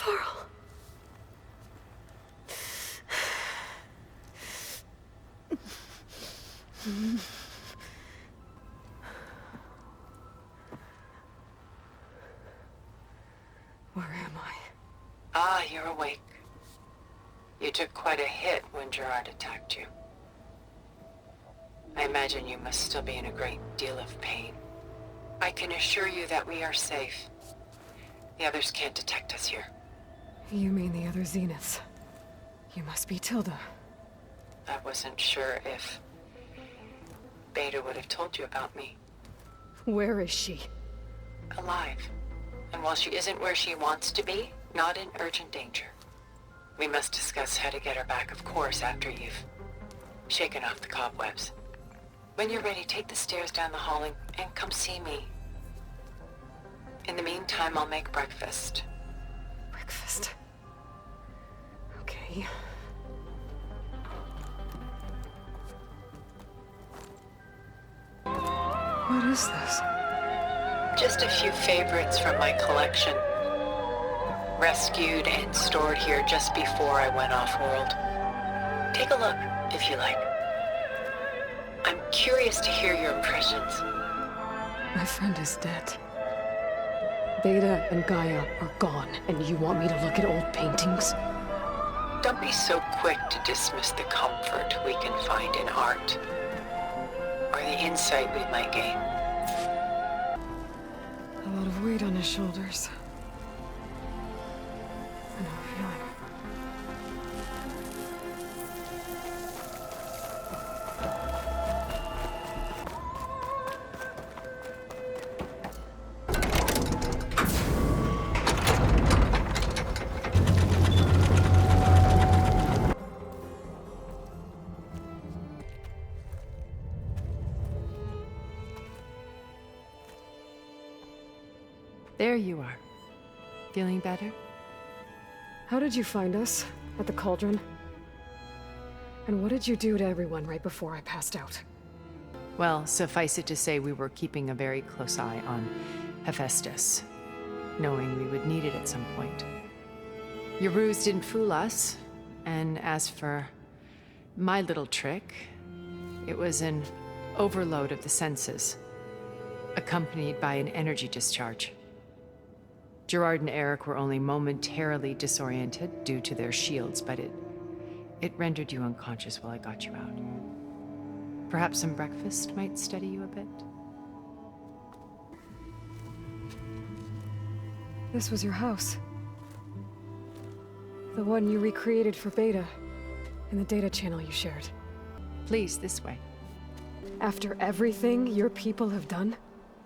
Carl. Where am I? Ah, you're awake. You took quite a hit when Gerard attacked you. I imagine you must still be in a great deal of pain. I can assure you that we are safe. The others can't detect us here. You mean the other Zeniths? You must be Tilda. I wasn't sure if Beta would have told you about me. Where is she? Alive. And while she isn't where she wants to be, not in urgent danger. We must discuss how to get her back, of course, after you've shaken off the cobwebs. When you're ready, take the stairs down the hall and come see me. In the meantime, I'll make breakfast. Breakfast. Okay. What is this? Just a few favorites from my collection. Rescued and stored here just before I went off-world. Take a look, if you like. I'm curious to hear your impressions. My friend is dead. Beta and Gaia are gone, and you want me to look at old paintings? Don't be so quick to dismiss the comfort we can find in art, or the insight we might gain. A lot of weight on his shoulders. I know a feeling. There you are. Feeling better? How did you find us? At the cauldron? And what did you do to everyone right before I passed out? Well, suffice it to say we were keeping a very close eye on Hephaestus, knowing we would need it at some point. Your ruse didn't fool us, and as for my little trick, it was an overload of the senses, accompanied by an energy discharge. Gerard and Eric were only momentarily disoriented due to their shields, but it rendered you unconscious while I got you out. Perhaps some breakfast might steady you a bit? This was your house. The one you recreated for Beta, in the data channel you shared. Please, this way. After everything your people have done,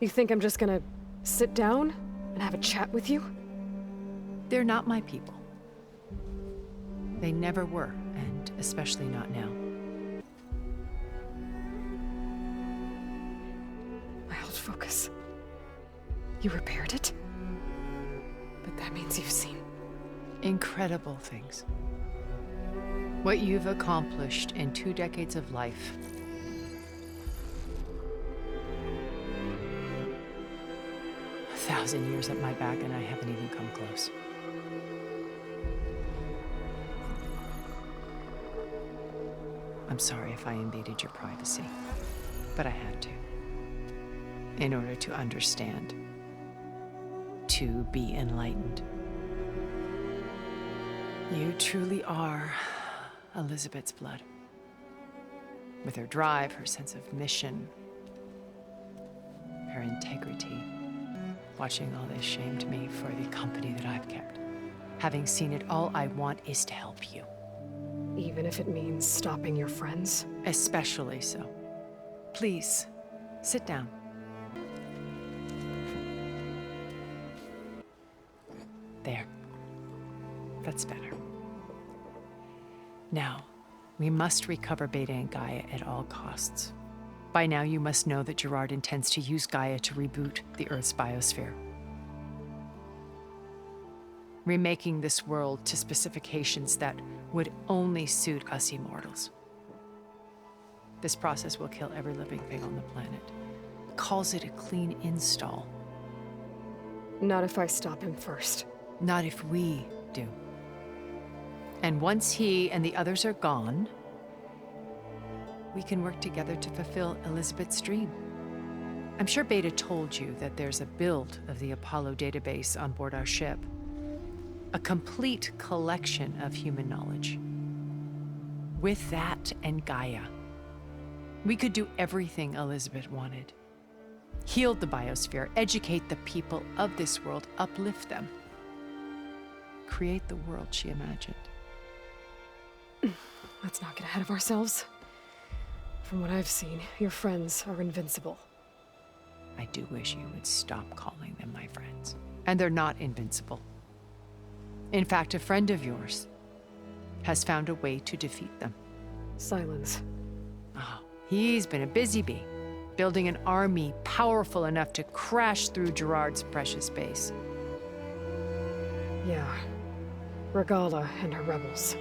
you think I'm just gonna sit down and have a chat with you? They're not my people. They never were, and especially not now. My old focus. You repaired it? But that means you've seen Incredible things. What you've accomplished in 2 decades of life. A 1,000 years at my back and I haven't even come close. I'm sorry if I invaded your privacy, but I had to. In order to understand. To be enlightened. You truly are Elizabeth's blood. With her drive, her sense of mission, her integrity. Watching all this shamed me for the company that I've kept. Having seen it, all I want is to help you. even if it means stopping your friends? Especially so. Please, sit down. There. That's better. Now, we must recover Beta and Gaia at all costs. By now, you must know that Gerard intends to use Gaia to reboot the Earth's biosphere. Remaking this world to specifications that would only suit us immortals. This process will kill every living thing on the planet. Calls it a clean install. Not if I stop him first. Not if we do. And once he and the others are gone, we can work together to fulfill Elizabeth's dream. I'm sure Beta told you that there's a build of the Apollo database on board our ship. A complete collection of human knowledge. With that and Gaia, we could do everything Elizabeth wanted. Heal the biosphere, educate the people of this world, uplift them. Create the world she imagined. Let's not get ahead of ourselves. From what I've seen, your friends are invincible. I do wish you would stop calling them my friends. And they're not invincible. In fact, a friend of yours has found a way to defeat them. Silence. Oh, he's been a busy bee, building an army powerful enough to crash through Gerard's precious base. Yeah. Regala and her rebels.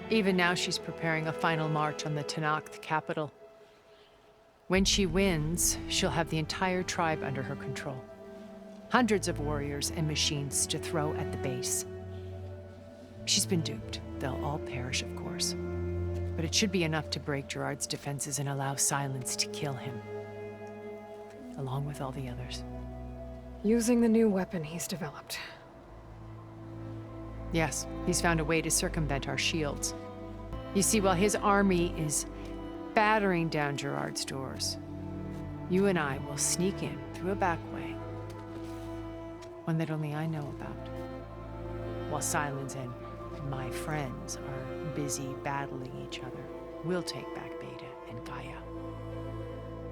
Even now, she's preparing a final march on the Tenakth capital. When she wins, she'll have the entire tribe under her control. Hundreds of warriors and machines to throw at the base. She's been duped. They'll all perish, of course. But it should be enough to break Gerard's defenses and allow Silence to kill him. Along with all the others. Using the new weapon he's developed. Yes, he's found a way to circumvent our shields. You see, while his army is battering down Gerard's doors, you and I will sneak in through a back way. One that only I know about. While Silence and my friends are busy battling each other, we'll take back Beta and Gaia.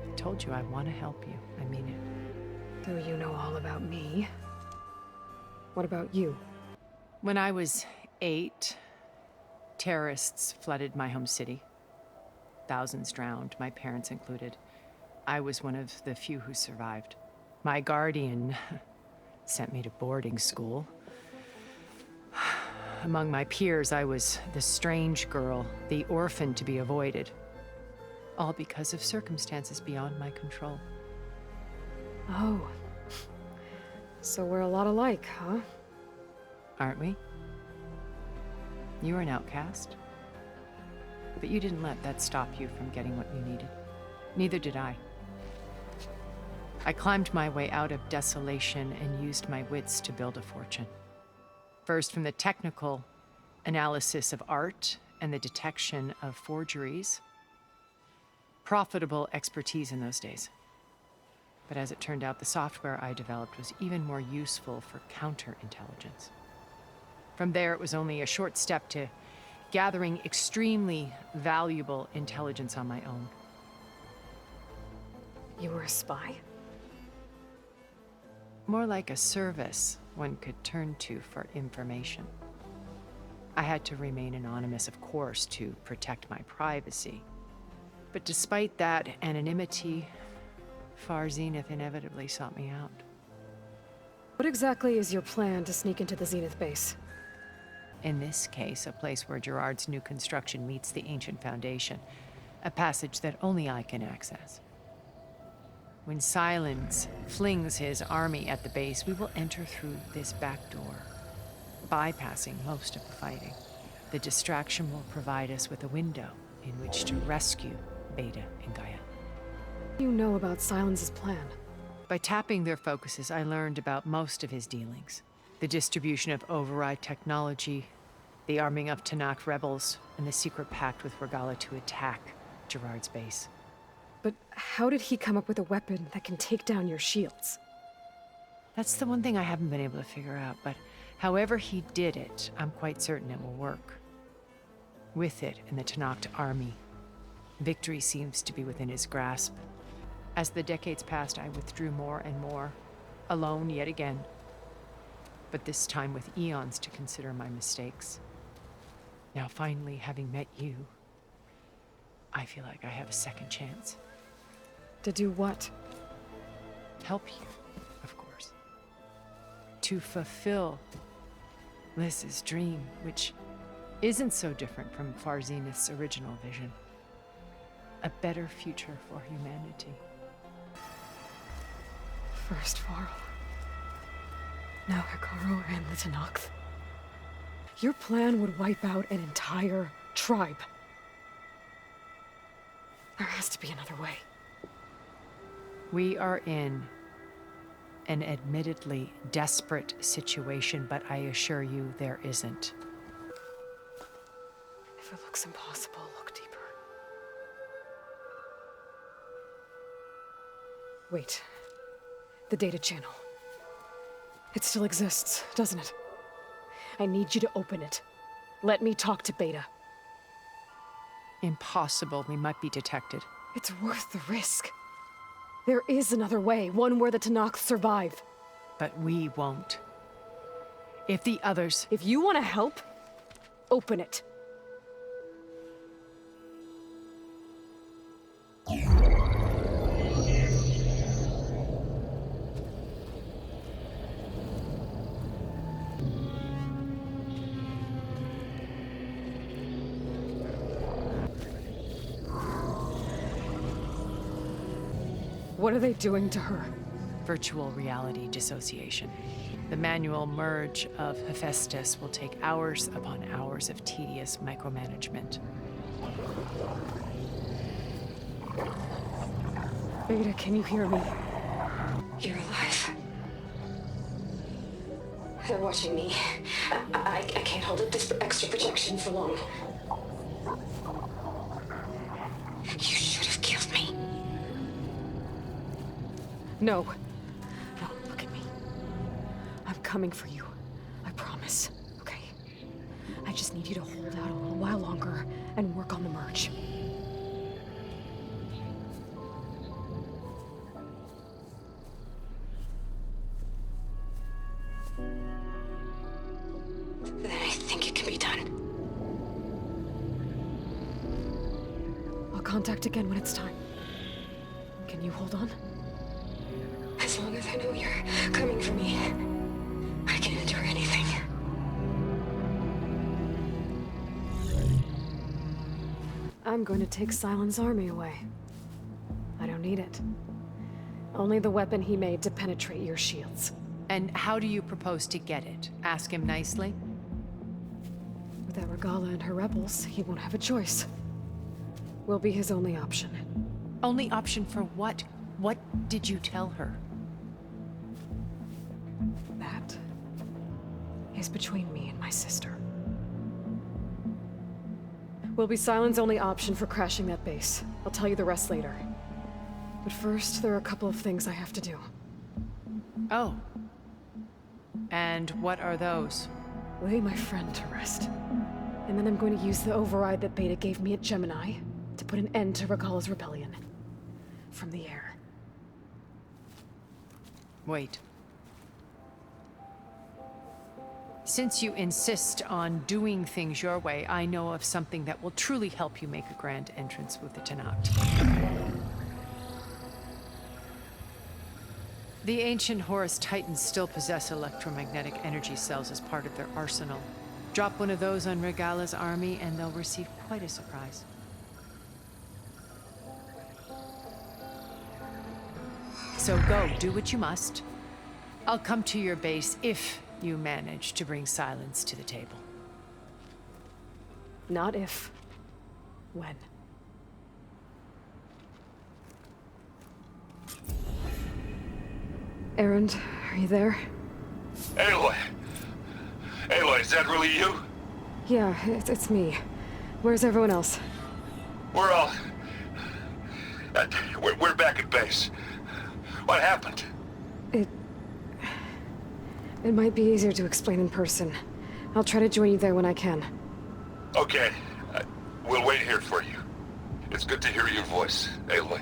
I told you I want to help you. I mean it. Do you know all about me? What about you? When I was 8, terrorists flooded my home city. Thousands drowned, my parents included. I was one of the few who survived. My guardian sent me to boarding school. Among my peers, I was the strange girl, the orphan to be avoided. All because of circumstances beyond my control. Oh. So we're a lot alike, huh? Aren't we? You were an outcast. But you didn't let that stop you from getting what you needed. Neither did I. I climbed my way out of desolation and used my wits to build a fortune. First, from the technical analysis of art and the detection of forgeries. Profitable expertise in those days. But as it turned out, the software I developed was even more useful for counterintelligence. From there, it was only a short step to gathering extremely valuable intelligence on my own. You were a spy? More like a service one could turn to for information. I had to remain anonymous, of course, to protect my privacy. But despite that anonymity, Far Zenith inevitably sought me out. What exactly is your plan to sneak into the Zenith base? In this case, a place where Gerard's new construction meets the ancient foundation, a passage that only I can access. When Silence flings his army at the base, we will enter through this back door, bypassing most of the fighting. The distraction will provide us with a window in which to rescue Beta and Gaia. What do you know about Silence's plan? By tapping their focuses, I learned about most of his dealings. The distribution of override technology, the arming of Tenakth rebels, and the secret pact with Regala to attack Gerard's base. But how did he come up with a weapon that can take down your shields? That's the one thing I haven't been able to figure out, but however he did it, I'm quite certain it will work. With it and the Tenakth army, victory seems to be within his grasp. As the decades passed, I withdrew more and more, alone yet again. But this time with eons to consider my mistakes. Now finally, having met you, I feel like I have a second chance. To do what? Help you, of course. To fulfill Liz's dream, which isn't so different from Far Zenith's original vision. A better future for humanity. First Varl. Now Hikaru and the Tenakth. Your plan would wipe out an entire tribe. There has to be another way. We are in an admittedly desperate situation, but I assure you there isn't. If it looks impossible, look deeper. Wait. The data channel. It still exists, doesn't it? I need you to open it. Let me talk to Beta. Impossible. We might be detected. It's worth the risk. There is another way, one where the Tanakh survive. But we won't. If the others... If you want to help, open it. What are they doing to her? Virtual reality dissociation. The manual merge of Hephaestus will take hours upon hours of tedious micromanagement. Beta, can you hear me? You're alive. They're watching me. I can't hold up this extra protection for long. You should have killed me. No. No, look at me. I'm coming for you. I promise. Okay? I just need you to hold out a little while longer and work on the merge. Then I think it can be done. I'll contact again when it's time. Can you hold on? As long as I know you're coming for me, I can endure anything. I'm going to take Silent's army away. I don't need it. Only the weapon he made to penetrate your shields. And how do you propose to get it? Ask him nicely? Without Regala and her rebels, he won't have a choice. We'll be his only option. Only option for what? What did you tell her? That is between me and my sister. Will be Silent's only option for crashing that base. I'll tell you the rest later. But first, there are a couple of things I have to do. Oh. And what are those? Lay my friend to rest. And then I'm going to use the override that Beta gave me at Gemini to put an end to Regala's rebellion. From the air. Wait. Since you insist on doing things your way, I know of something that will truly help you make a grand entrance with the Tanakh. The ancient Horus Titans still possess electromagnetic energy cells as part of their arsenal. Drop one of those on Regala's army and they'll receive quite a surprise. So go, do what you must. I'll come to your base if you manage to bring Silence to the table. Not if. When. Erend, are you there? Aloy! Aloy, is that really you? Yeah, it's me. Where's everyone else? We're all... we're back at base. What happened? It might be easier to explain in person. I'll try to join you there when I can. Okay. We'll wait here for you. It's good to hear your voice, Aloy.